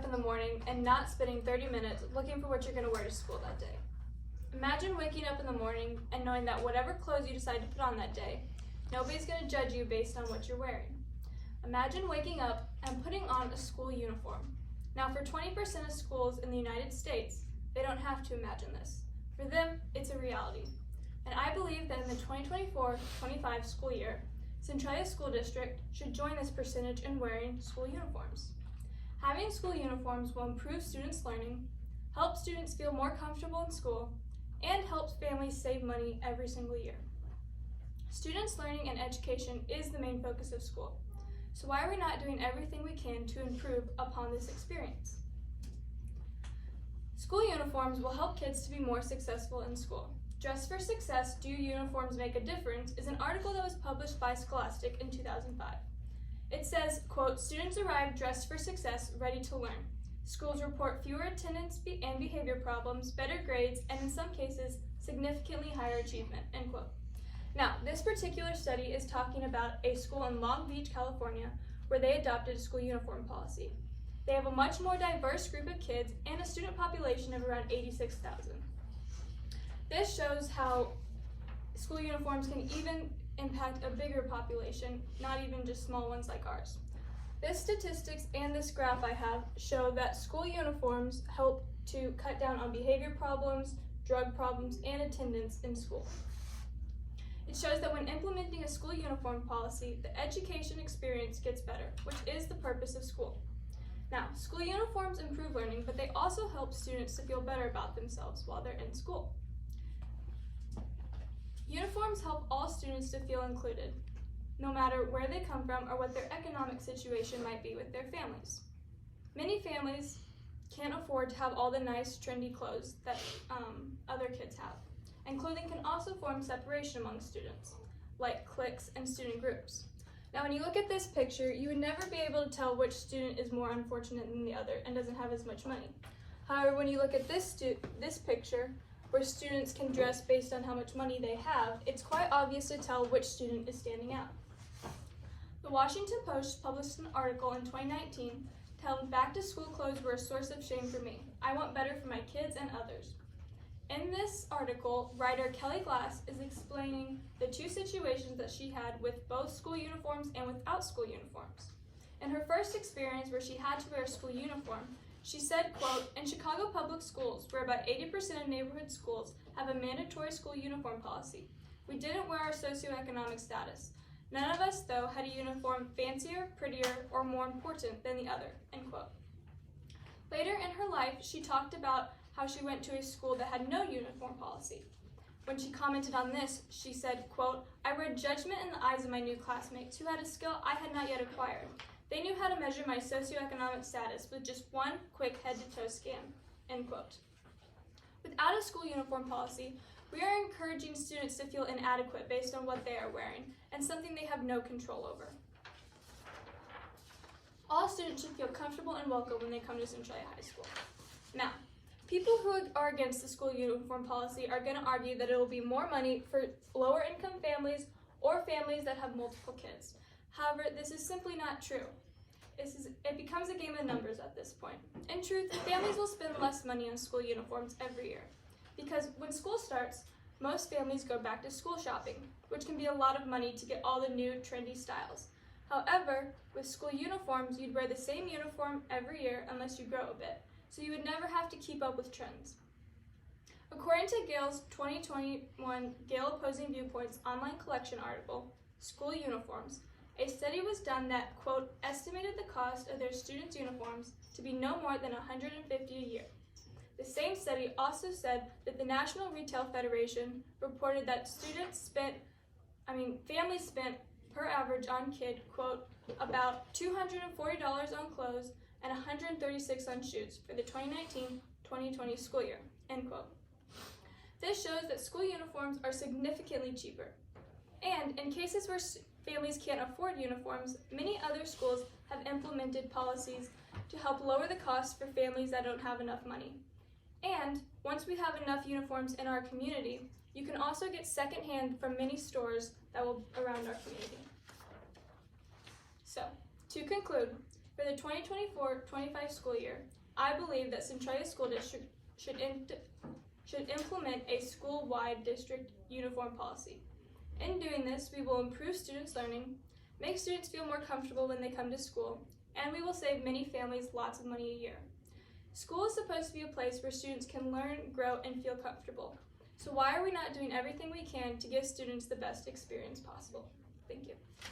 in the morning and not spending 30 minutes looking for what you're going to wear to school that day. Imagine waking up in the morning and knowing that whatever clothes you decide to put on that day, nobody's going to judge you based on what you're wearing. Imagine waking up and putting on a school uniform. Now, for 20% of schools in the United States, they don't have to imagine this. For them, it's a reality. And I believe that in the 2024-25 school year, Centralia School District should join this percentage in wearing school uniforms. Having school uniforms will improve students' learning, help students feel more comfortable in school, and helps families save money every single year. Students' learning and education is the main focus of school. So why are we not doing everything we can to improve upon this experience? School uniforms will help kids to be more successful in school. Dress for Success, Do Uniforms Make a Difference is an article that was published by Scholastic in 2005. It says, quote, students arrive dressed for success, ready to learn. Schools report fewer attendance and behavior problems, better grades, and in some cases, significantly higher achievement, end quote. Now, this particular study is talking about a school in Long Beach, California, where they adopted a school uniform policy. They have a much more diverse group of kids and a student population of around 86,000. This shows how school uniforms can even impact a bigger population, not even just small ones like ours. This statistics and this graph I have show that school uniforms help to cut down on behavior problems, drug problems, and attendance in school. It shows that when implementing a school uniform policy, the education experience gets better, which is the purpose of school. Now, school uniforms improve learning, but they also help students to feel better about themselves while they're in school. Uniforms help all students to feel included, no matter where they come from or what their economic situation might be with their families. Many families can't afford to have all the nice, trendy clothes that other kids have. And clothing can also form separation among students, like cliques and student groups. Now, when you look at this picture, you would never be able to tell which student is more unfortunate than the other and doesn't have as much money. However, when you look at this picture, where students can dress based on how much money they have, it's quite obvious to tell which student is standing out. The Washington Post published an article in 2019 titled "Back to School Clothes Were a Source of Shame for Me. I Want Better for My Kids and Others." In this article, writer Kelly Glass is explaining the two situations that she had with both school uniforms and without school uniforms. In her first experience where she had to wear a school uniform, she said, quote, in Chicago public schools, where about 80% of neighborhood schools have a mandatory school uniform policy, we didn't wear our socioeconomic status. None of us, though, had a uniform fancier, prettier, or more important than the other, end quote. Later in her life, she talked about how she went to a school that had no uniform policy. When she commented on this, she said, quote, I read judgment in the eyes of my new classmates who had a skill I had not yet acquired. They knew how to measure my socioeconomic status with just one quick head-to-toe scan, end quote. Without a school uniform policy, we are encouraging students to feel inadequate based on what they are wearing and something they have no control over. All students should feel comfortable and welcome when they come to Centralia High School. Now, people who are against the school uniform policy are going to argue that it will be more money for lower income families or families that have multiple kids. However, this is simply not true. It becomes a game of numbers at this point. In truth, families will spend less money on school uniforms every year because when school starts, most families go back to school shopping, which can be a lot of money to get all the new trendy styles. However, with school uniforms, you'd wear the same uniform every year unless you grow a bit, so you would never have to keep up with trends. According to Gale's 2021 Gale Opposing Viewpoints online collection article, School Uniforms, a study was done that, quote, estimated the cost of their students' uniforms to be no more than $150 a year. The same study also said that the National Retail Federation reported that families spent per average on kid, quote, about $240 on clothes and $136 on shoes for the 2019-2020 school year, end quote. This shows that school uniforms are significantly cheaper. And in cases where families can't afford uniforms, many other schools have implemented policies to help lower the cost for families that don't have enough money. And once we have enough uniforms in our community, you can also get secondhand from many stores that will around our community. So, to conclude, for the 2024-25 school year, I believe that Centralia School District should implement a school-wide district uniform policy. In doing this, we will improve students' learning, make students feel more comfortable when they come to school, and we will save many families lots of money a year. School is supposed to be a place where students can learn, grow, and feel comfortable. So why are we not doing everything we can to give students the best experience possible? Thank you.